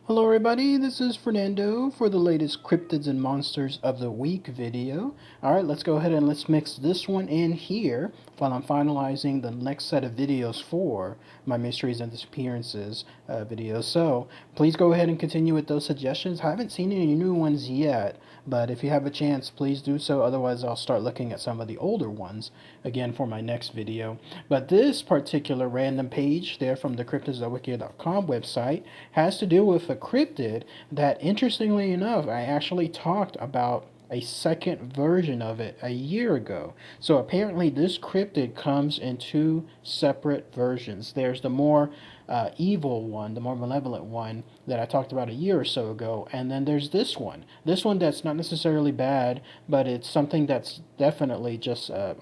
Hello everybody, this is Fernando for the latest Cryptids and Monsters of the Week video. Alright, let's go ahead and let's mix this one in here while I'm finalizing the next set of videos for my Mysteries and Disappearances videos. So, please go ahead and continue with those suggestions. I haven't seen any new ones yet, but if you have a chance, please do so. Otherwise, I'll start looking at some of the older ones again for my next video. But this particular random page there from the cryptidsandwiki.com website has to do with a cryptid that, interestingly enough, I actually talked about a second version of it a year ago. So apparently this cryptid comes in two separate versions. There's the more evil one, the more malevolent one that I talked about a year or so ago, and then there's this one. This one that's not necessarily bad, but it's something that's definitely just a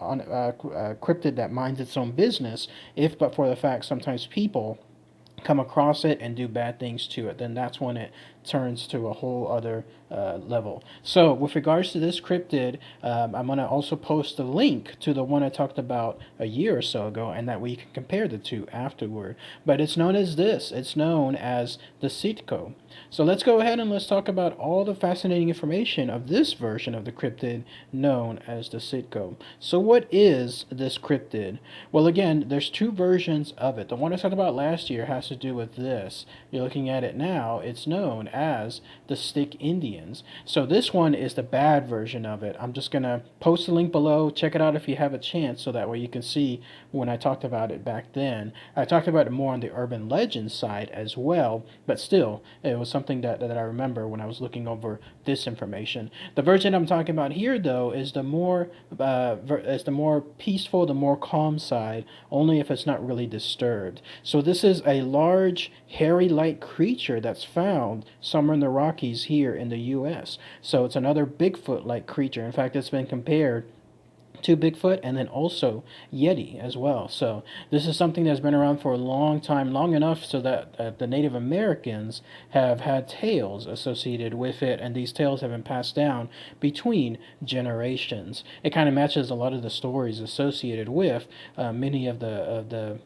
cryptid that minds its own business, if but for the fact sometimes people come across it and do bad things to it, then that's when it turns to a whole other level. So with regards to this cryptid, I'm going to also post a link to the one I talked about a year or so ago, and that we can compare the two afterward. But it's known as this. It's known as the Seatco. So let's go ahead and let's talk about all the fascinating information of this version of the cryptid known as the Seatco. So what is this cryptid? Well, again, there's two versions of it. The one I talked about last year has to do with this. You're looking at it now. It's known as the Stick Indians. So this one is the bad version of it. I'm just going to post a link below. Check it out if you have a chance, so that way you can see when I talked about it back then. I talked about it more on the urban legend side as well, but still, it was something that I remember when I was looking over this information. The version I'm talking about here, though, is the more peaceful, the more calm side, only if it's not really disturbed. So this is a large, hairy, light creature that's found somewhere in the Rockies here in the US. So it's another Bigfoot-like creature. In fact, it's been compared to Bigfoot and then also Yeti as well. So this is something that's been around for a long time, long enough so that the Native Americans have had tales associated with it, and these tales have been passed down between generations. It kind of matches a lot of the stories associated with many of the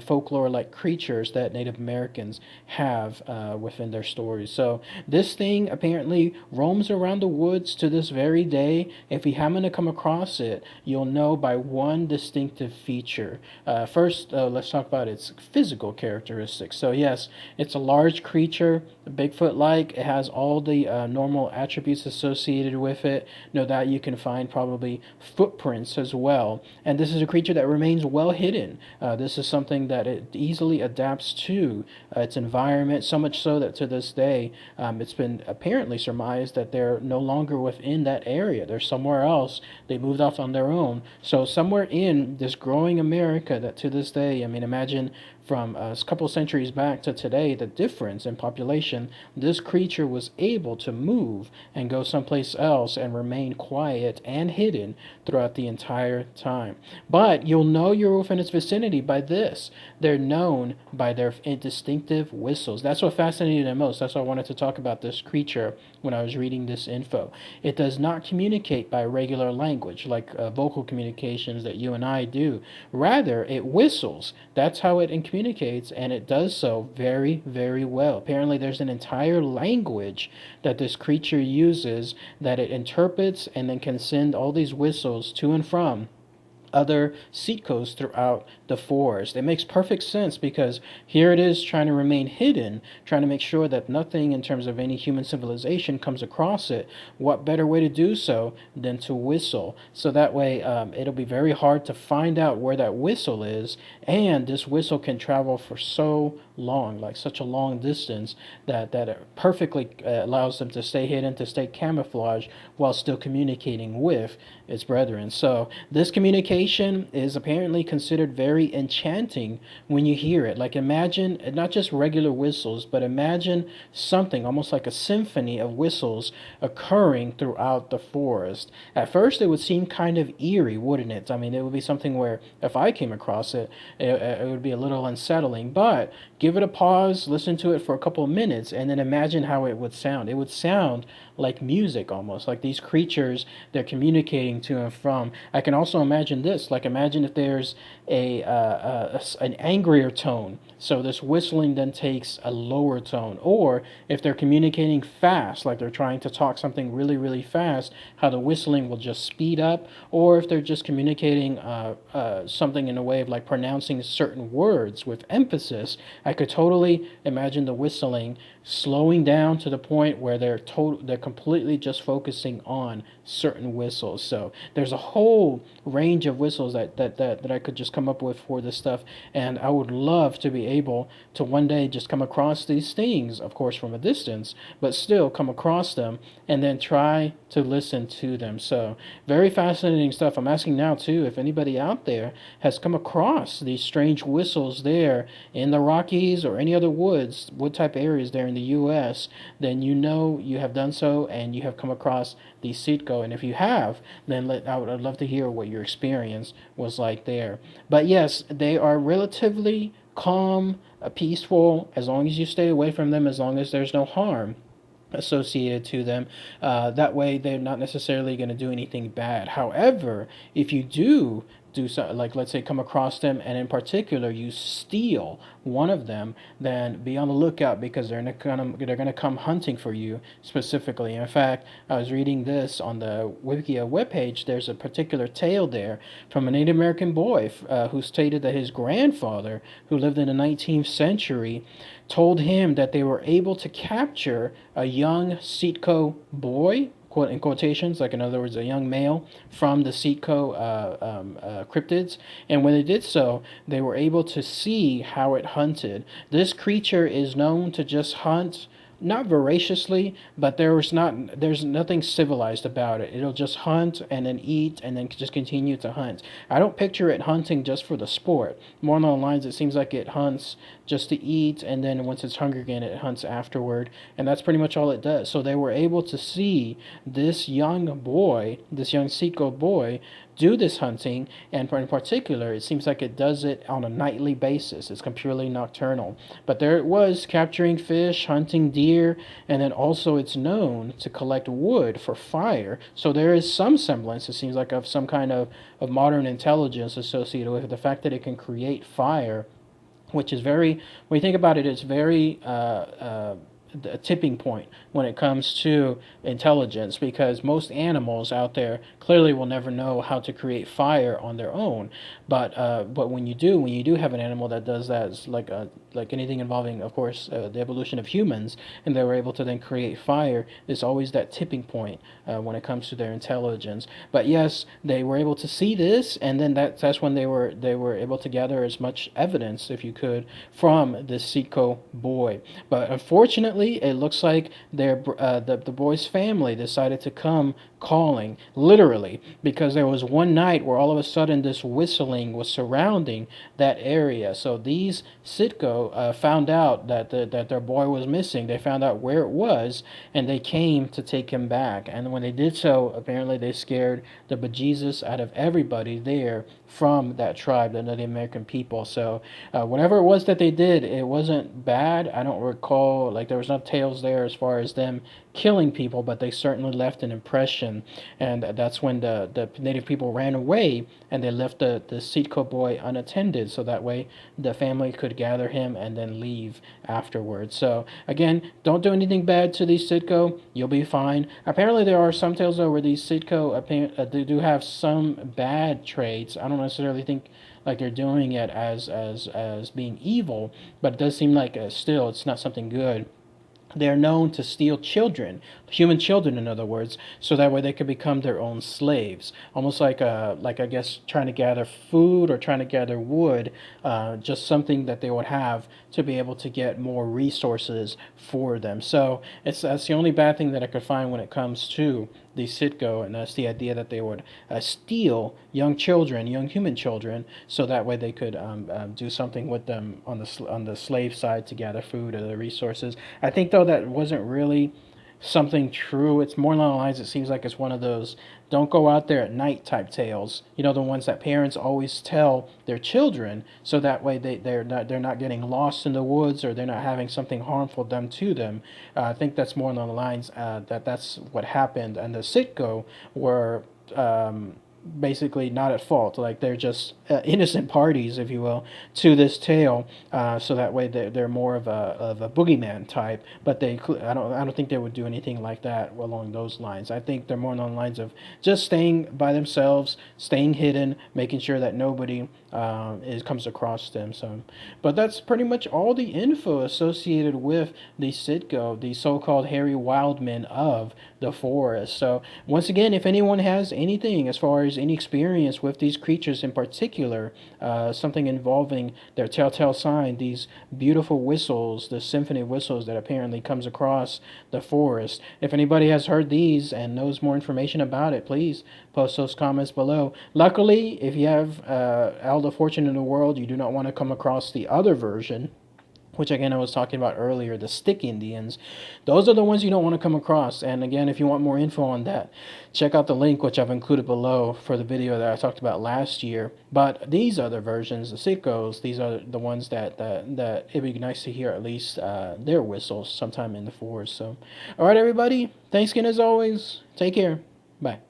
folklore-like creatures that Native Americans have within their stories. So this thing apparently roams around the woods to this very day. If you happen to come across it, you'll know by one distinctive feature. First, let's talk about its physical characteristics. So yes, it's a large creature, Bigfoot-like. It has all the normal attributes associated with it. No doubt you can find probably footprints as well. And this is a creature that remains well hidden. This is something that it easily adapts to its environment, so much so that to this day it's been apparently surmised that they're no longer within that area. They're somewhere else. They moved off on their own. So somewhere in this growing America that to this day, I mean, imagine from a couple centuries back to today, the difference in population, this creature was able to move and go someplace else and remain quiet and hidden throughout the entire time. But you'll know you're within its vicinity by this. They're known by their distinctive whistles. That's what fascinated me most. That's why I wanted to talk about this creature when I was reading this info. It does not communicate by regular language, like vocal communications that you and I do. Rather, it whistles. That's how it communicates, and it does so very, very well. Apparently, there's an entire language that this creature uses that it interprets and then can send all these whistles to and from other Seatkos throughout the forest. It makes perfect sense, because here it is trying to remain hidden, trying to make sure that nothing in terms of any human civilization comes across it. What better way to do so than to whistle? So that way it'll be very hard to find out where that whistle is, and this whistle can travel for so long, like such a long distance, that it perfectly allows them to stay hidden, to stay camouflaged, while still communicating with its brethren. So this communication is apparently considered very enchanting when you hear it. Like, imagine not just regular whistles, but imagine something almost like a symphony of whistles occurring throughout the forest. At first it would seem kind of eerie, wouldn't it? I mean, it would be something where if I came across it, it would be a little unsettling. But give it a pause, listen to it for a couple of minutes, and then imagine how it would sound. It would sound like music, almost like these creatures, they're communicating to and from. I can also imagine this. this. Like imagine if there's an angrier tone, so this whistling then takes a lower tone. Or if they're communicating fast, like they're trying to talk something really, really fast, how the whistling will just speed up. Or if they're just communicating something in a way of like pronouncing certain words with emphasis, I could totally imagine the whistling slowing down to the point where they're completely just focusing on certain whistles. So there's a whole range of whistles that I could just come up with for this stuff, and I would love to be able to one day just come across these things, of course from a distance, but still come across them and then try to listen to them. So very fascinating stuff. I'm asking now too if anybody out there has come across these strange whistles there in the Rockies or any other wood type areas there in the US, then you know you have done so and you have come across the Seatco. And if you have, then I'd love to hear what your experience was like there. But yes, they are relatively calm, peaceful, as long as you stay away from them, as long as there's no harm associated to them. That way, they're not necessarily going to do anything bad. However, if you do so, like let's say come across them, and in particular you steal one of them, then be on the lookout because they're gonna come hunting for you specifically. In fact, I was reading this on the Wikia webpage. There's a particular tale there from a Native American boy who stated that his grandfather, who lived in the 19th century, told him that they were able to capture a young Seatco boy, quote in quotations, like in other words, a young male from the Seatco cryptids. And when they did so, they were able to see how it hunted. This creature is known to just hunt not voraciously, but there's nothing civilized about it. It'll just hunt and then eat and then just continue to hunt. I don't picture it hunting just for the sport. More along the lines, it seems like it hunts just to eat, and then once it's hungry again, it hunts afterward, and that's pretty much all it does. So they were able to see this young Seatco boy do this hunting, and in particular, it seems like it does it on a nightly basis. It's purely nocturnal. But there it was, capturing fish, hunting deer, and then also it's known to collect wood for fire. So there is some semblance, it seems like, of some kind of modern intelligence associated with it. The fact that it can create fire, which is very, when you think about it, it's very a tipping point when it comes to intelligence, because most animals out there clearly will never know how to create fire on their own. But when you do have an animal that does that, it's like anything involving, of course, the evolution of humans, and they were able to then create fire. There's always that tipping point when it comes to their intelligence. But yes, they were able to see this, and then that's when they were able to gather as much evidence, if you could, from this Seatco boy. But unfortunately, it looks like the boy's family decided to come calling, literally, because there was one night where all of a sudden this whistling was surrounding that area. So these Seatco found out that their boy was missing. They found out where it was, and they came to take him back. And when they did so, apparently they scared the bejesus out of everybody there from that tribe, the Native American people. So whatever it was that they did, it wasn't bad. I don't recall, like there was no tales there as far as them killing people, but they certainly left an impression. And that's when the native people ran away, and they left the Seatco boy unattended, so that way the family could gather him and then leave afterwards. So again, don't do anything bad to these Seatco, you'll be fine. Apparently there are some tales though where these Seatco they do have some bad traits. I don't necessarily think like they're doing it as being evil, but it does seem like still it's not something good. They're known to steal children, human children, in other words, so that way they could become their own slaves. Almost like I guess trying to gather food or trying to gather wood, just something that they would have to be able to get more resources for them. So that's the only bad thing that I could find when it comes to the Seatco, and that's the idea that they would steal young children, young human children, so that way they could do something with them on the slave side to gather food or the resources. I think though that wasn't really something true. It's more along the lines, it seems like it's one of those don't go out there at night type tales. You know, the ones that parents always tell their children, so that way they're not getting lost in the woods, or they're not having something harmful done to them. I think that's more along the lines that's what happened. And the Sitco were basically not at fault. Like they're just innocent parties, if you will, to this tale. So that way they're more of a boogeyman type. But I don't think they would do anything like that along those lines. I think they're more along the lines of just staying by themselves, staying hidden, making sure that nobody comes across them. So, but that's pretty much all the info associated with the Sitco, the so-called hairy wildmen of the forest. So once again, if anyone has anything as far as any experience with these creatures in particular, something involving their telltale sign, these beautiful whistles, the symphony of whistles that apparently comes across the forest. If anybody has heard these and knows more information about it, please post those comments below. Luckily, if you have all the fortune in the world, you do not want to come across the other version, which again I was talking about earlier, the stick Indians. Those are the ones you don't want to come across. And again, if you want more info on that, check out the link which I've included below for the video that I talked about last year. But these other versions, the sickos, these are the ones that it'd be nice to hear at least their whistles sometime in the forest. So, all right, everybody, thanks again as always. Take care. Bye.